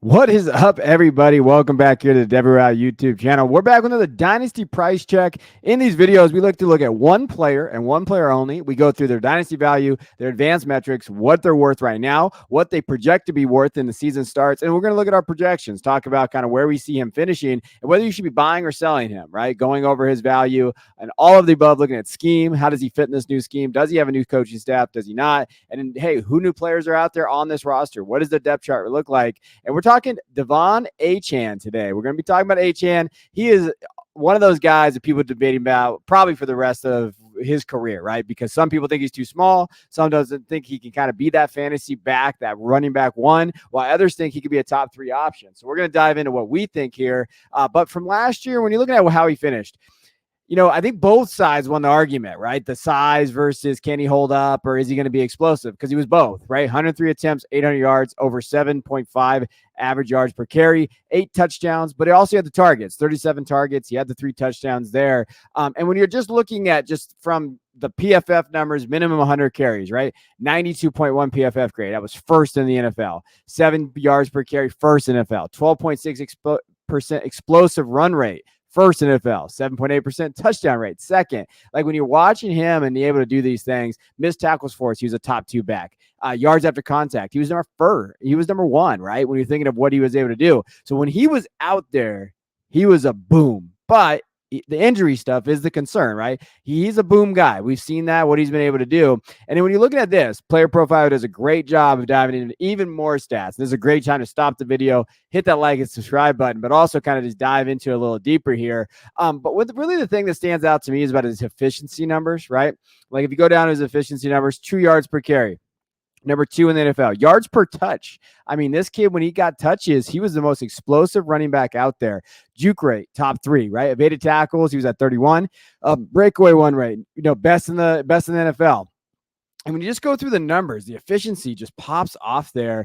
What is up, everybody? Welcome back here to the De'Von Achane YouTube channel. We're back with another Dynasty price check. In these videos, we look at one player and one player only. We go through their Dynasty value, their advanced metrics, what they're worth right now, what they project to be worth in the season starts, and we're going to look at our projections, talk about kind of where we see him finishing and whether you should be buying or selling him, right? Going over his value and all of the above, looking at scheme. How does he fit in this new scheme? Does he have a new coaching staff? Does he not? And then, hey, who new players are out there on this roster? What does the depth chart look like? And we're talking De'Von Achane today. We're going to be talking about Achane. He is one of those guys that people debating about probably for the rest of his career, right? Because some people think he's too small. Some doesn't think he can kind of be that fantasy back, that running back one, while others think he could be a top 3 option. So we're going to dive into what we think here. But from last year, when you're looking at how he finished, I think both sides won the argument, right? The size versus can he hold up or is he going to be explosive? Because he was both, right? 103 attempts, 800 yards, over 7.5 average yards per carry, 8 touchdowns, but he also had the targets, 37 targets. He had the 3 touchdowns there. And when you're just looking at just from the PFF numbers, minimum 100 carries, right? 92.1 PFF grade. That was first in the NFL. 7 yards per carry, first in NFL. 12.6% explosive run rate. First in NFL, 7.8% touchdown rate. Second, like when you're watching him and be able to do these things, missed tackles for us, he was a top 2 back. Yards after contact, he was number 1, right? When you're thinking of what he was able to do. So when he was out there, he was a boom. But the injury stuff is the concern, right? He's a boom guy. We've seen that, what he's been able to do. And then when you're looking at this, Player Profile does a great job of diving into even more stats. This is a great time to stop the video, hit that like and subscribe button, but also kind of just dive into a little deeper here. But really the thing that stands out to me is about his efficiency numbers, right? Like if you go down to his efficiency numbers, 2 yards per carry. Number 2 in the NFL. Yards per touch. I mean, this kid, when he got touches, he was the most explosive running back out there. Juke rate, top 3, right? Evaded tackles, he was at 31. Breakaway one rate, best in the NFL. And when you just go through the numbers, the efficiency just pops off there.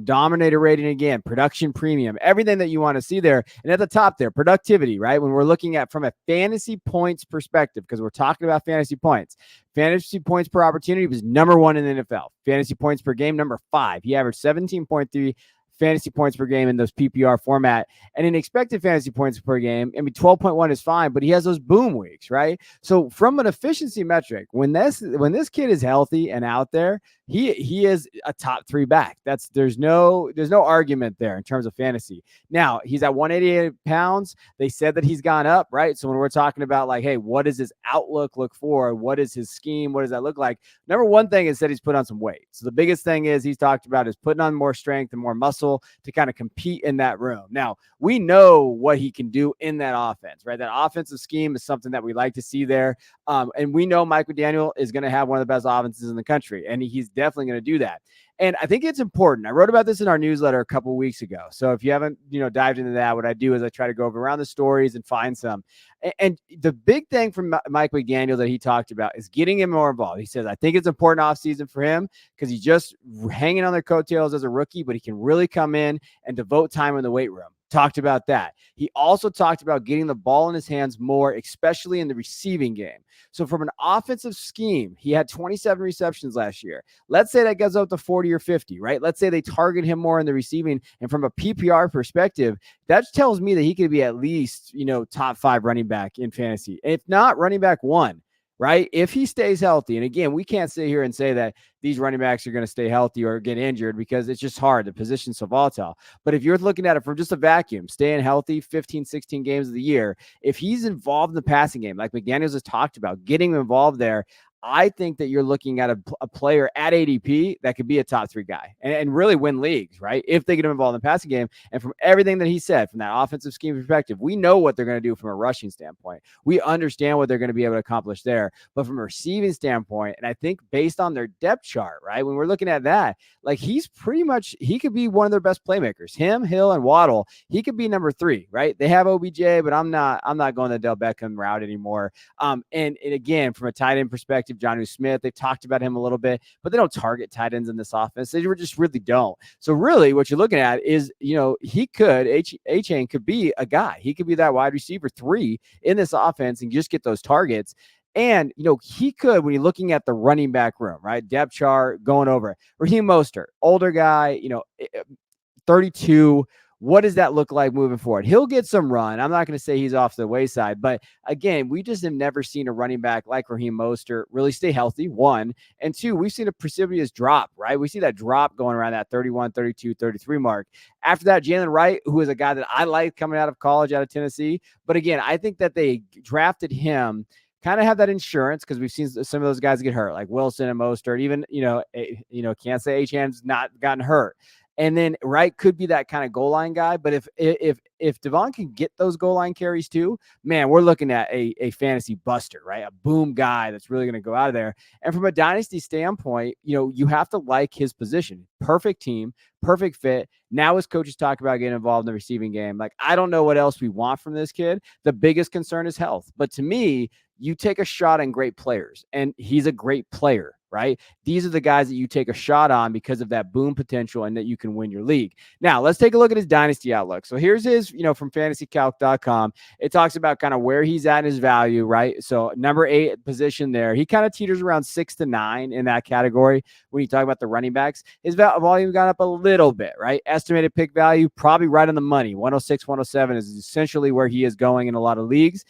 Dominator rating again, production premium, everything that you want to see there. And at the top there, productivity, right? When we're looking at from a fantasy points perspective, because we're talking about fantasy points. Fantasy points per opportunity was number 1 in the NFL. Fantasy points per game, number 5. He averaged 17.3 fantasy points per game in those PPR format. And in expected fantasy points per game, 12.1 is fine, but he has those boom weeks, right? So from an efficiency metric, when this kid is healthy and out there, he is a top 3 back. There's no argument there in terms of fantasy. Now he's at 188 pounds. They said that he's gone up, right? So when we're talking about like, hey, what does his outlook look for? What is his scheme? What does that look like? Number one thing is that he's put on some weight. So the biggest thing is he's talked about is putting on more strength and more muscle to kind of compete in that room. Now we know what he can do in that offense, right? That offensive scheme is something that we like to see there. And we know Mike McDaniel is going to have one of the best offenses in the country, and he's definitely going to do that. And I think it's important. I wrote about this in our newsletter a couple of weeks ago. So if you haven't, dived into that, what I do is I try to go over around the stories and find some. And the big thing from Mike McDaniel that he talked about is getting him more involved. He says, I think it's important offseason for him because he's just hanging on their coattails as a rookie, but he can really come in and devote time in the weight room. Talked about that. He also talked about getting the ball in his hands more, especially in the receiving game. So from an offensive scheme, he had 27 receptions last year. Let's say that goes up to 40 or 50, right? Let's say they target him more in the receiving. And from a PPR perspective, that tells me that he could be at least, top 5 running back in fantasy. If not, running back 1. Right? If he stays healthy. And again, we can't sit here and say that these running backs are going to stay healthy or get injured because it's just hard. The position's so volatile. But if you're looking at it from just a vacuum, staying healthy 15, 16 games of the year, if he's involved in the passing game, like McDaniels has talked about, getting him involved there, I think that you're looking at a player at ADP that could be a top 3 guy and really win leagues, right? If they get him involved in the passing game. And from everything that he said, from that offensive scheme perspective, we know what they're going to do from a rushing standpoint. We understand what they're going to be able to accomplish there. But from a receiving standpoint, and I think based on their depth chart, right, when we're looking at that, like he could be one of their best playmakers. Him, Hill, and Waddle, he could be number 3, right? They have OBJ, but I'm not going the Del Beckham route anymore. And again, from a tight end perspective, Jonnu Smith, they've talked about him a little bit, but they don't target tight ends in this offense. They just really don't. So really what you're looking at is, Achane could be a guy. He could be that wide receiver 3 in this offense and just get those targets. And, he could, when you're looking at the running back room, right? Depth chart, going over it. Raheem Mostert, older guy, 32. What does that look like moving forward? He'll get some run. I'm not going to say he's off the wayside, but again, we just have never seen a running back like Raheem Mostert really stay healthy, one. And two, we've seen a precipitous drop, right? We see that drop going around that 31, 32, 33 mark. After that, Jalen Wright, who is a guy that I like coming out of college, out of Tennessee. But again, I think that they drafted him kind of have that insurance because we've seen some of those guys get hurt, like Wilson and Mostert. Even, can't say Achane's not gotten hurt. And then Wright could be that kind of goal line guy. But if De'Von can get those goal line carries too, man, we're looking at a fantasy buster, right? A boom guy that's really going to go out of there. And from a dynasty standpoint, you have to like his position. Perfect team, perfect fit. Now his coaches talk about getting involved in the receiving game. Like, I don't know what else we want from this kid. The biggest concern is health. But to me, you take a shot on great players, and he's a great player, right? These are the guys that you take a shot on because of that boom potential and that you can win your league. Now, let's take a look at his dynasty outlook. So here's his, from fantasycalc.com. It talks about kind of where he's at in his value, right? So number 8 position there. He kind of teeters around 6 to 9 in that category. When you talk about the running backs, his volume got up a little bit, right? Estimated pick value, probably right on the money. 106, 107 is essentially where he is going in a lot of leagues.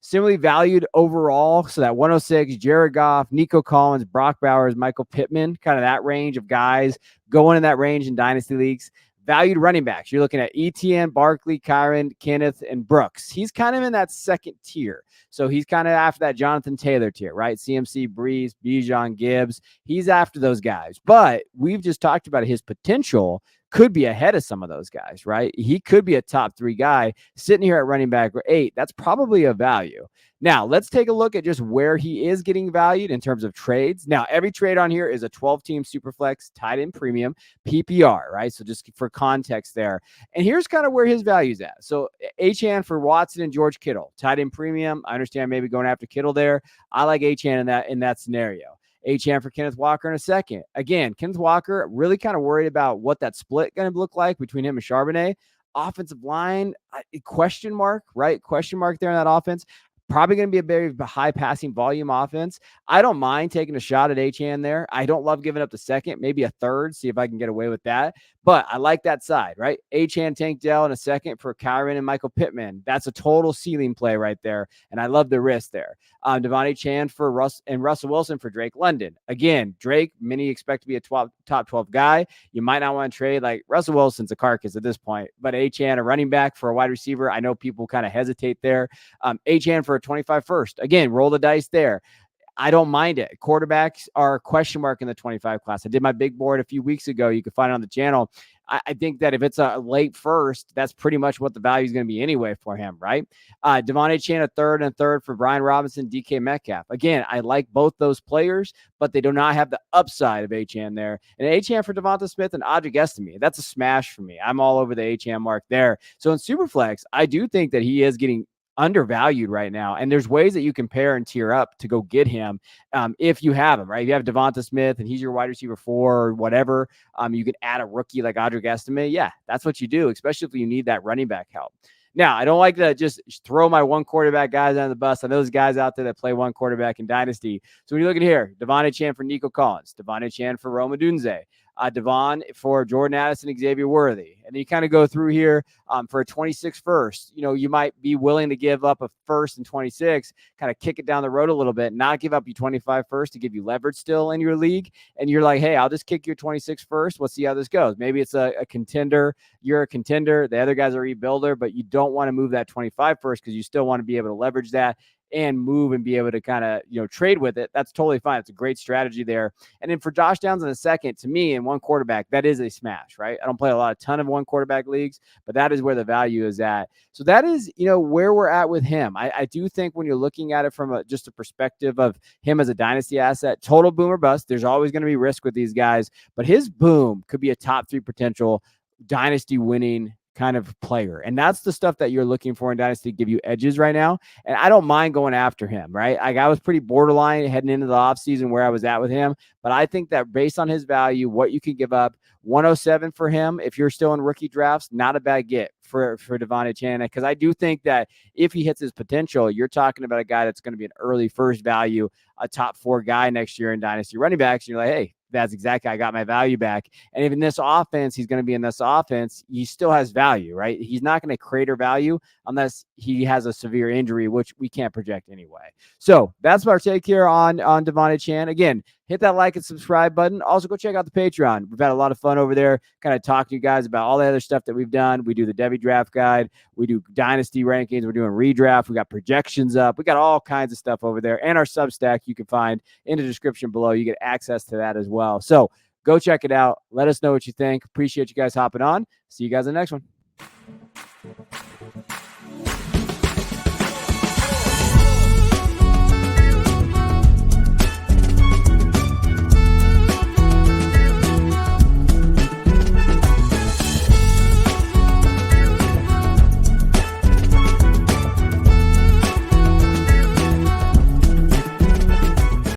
Similarly valued overall. So that 106, Jared Goff, Nico Collins, Brock Bowers, Michael Pittman, kind of that range of guys going in that range in dynasty leagues. Valued running backs. You're looking at Etienne, Barkley, Kyron, Kenneth, and Brooks. He's kind of in that second tier. So he's kind of after that Jonathan Taylor tier, right? CMC, Breeze, Bijan, Gibbs. He's after those guys. But we've just talked about his potential could be ahead of some of those guys, right? He could be a top 3 guy sitting here at running back 8. That's probably a value. Now, let's take a look at just where he is getting valued in terms of trades. Now, every trade on here is a 12-team Superflex tight end premium PPR, right? So just for context there. And here's kind of where his value's at. So Achane for Watson and George Kittle, tight end premium. I understand maybe going after Kittle there. I like Achane in that scenario. Achane for Kenneth Walker in a second. Again, Kenneth Walker, really kind of worried about what that split going to look like between him and Charbonnet. Offensive line, question mark, right? Question mark there in that offense. Probably going to be a very high passing volume offense. I don't mind taking a shot at Achane there. I don't love giving up the second, maybe a third, see if I can get away with that. But I like that side, right? Achane, Tank Dell in a second for Kyron and Michael Pittman. That's a total ceiling play right there. And I love the risk there. De'Von Achane for Russell Wilson for Drake London. Again, Drake, many expect to be a top 12 guy. You might not want to trade. Like, Russell Wilson's a carcass at this point. But Achane, a running back for a wide receiver, I know people kind of hesitate there. Achane for a 25 first. Again, roll the dice there. I don't mind it. Quarterbacks are a question mark in the 25 class. I did my big board a few weeks ago. You can find it on the channel. I think that if it's a late first, that's pretty much what the value is going to be anyway for him, right? De'Von Achane, a third for Brian Robinson, DK Metcalf. Again, I like both those players, but they do not have the upside of Achane there. And Achane for Devonta Smith and Audric Estime. That's a smash for me. I'm all over the Achane mark there. So in Superflex, I do think that he is getting undervalued right now. And there's ways that you can pair and tier up to go get him if you have him, right? If you have Devonta Smith and he's your wide receiver 4 or whatever, you can add a rookie like Audric Estime. Yeah, that's what you do, especially if you need that running back help. Now, I don't like to just throw my one quarterback guys on the bus. I know those guys out there that play one quarterback in Dynasty. So when you look at here, De'Von Achane for Nico Collins, De'Von Achane for Rome Odunze, De'Von for Jordan Addison, Xavier Worthy. And then you kind of go through here for a 26 first. You might be willing to give up a first and 26, kind of kick it down the road a little bit, not give up your 25 first to give you leverage still in your league. And you're like, hey, I'll just kick your 26 first. We'll see how this goes. Maybe it's a contender. You're a contender. The other guys are a rebuilder, but you don't want to move that 25 first because you still want to be able to leverage that and move and be able to kind of, trade with it. That's totally fine. It's a great strategy there. And then for Josh Downs in a second, to me, in one quarterback, that is a smash, right? I don't play a ton of one quarterback leagues, but that is where the value is at. So that is, where we're at with him. I do think when you're looking at it from just a perspective of him as a dynasty asset, total boom or bust, there's always going to be risk with these guys, but his boom could be a top 3 potential dynasty winning kind of player. And that's the stuff that you're looking for in Dynasty to give you edges right now. And I don't mind going after him, right? I was pretty borderline heading into the offseason where I was at with him. But I think that based on his value, what you can give up, 107 for him, if you're still in rookie drafts, not a bad get for De'Von Achane. Because I do think that if he hits his potential, you're talking about a guy that's going to be an early first value, a top 4 guy next year in Dynasty running backs. And you're like, hey, that's exactly, I got my value back. And if in this offense, he's going to be in this offense, he still has value, right? He's not going to crater value unless he has a severe injury, which we can't project anyway. So that's our take here on De'Von Achane. Again, hit that like and subscribe button. Also, go check out the Patreon. We've had a lot of fun over there, kind of talking to you guys about all the other stuff that we've done. We do the Devy draft guide. We do dynasty rankings. We're doing redraft. We got projections up. We got all kinds of stuff over there. And our Substack you can find in the description below. You get access to that as well. So go check it out. Let us know what you think. Appreciate you guys hopping on. See you guys in the next one.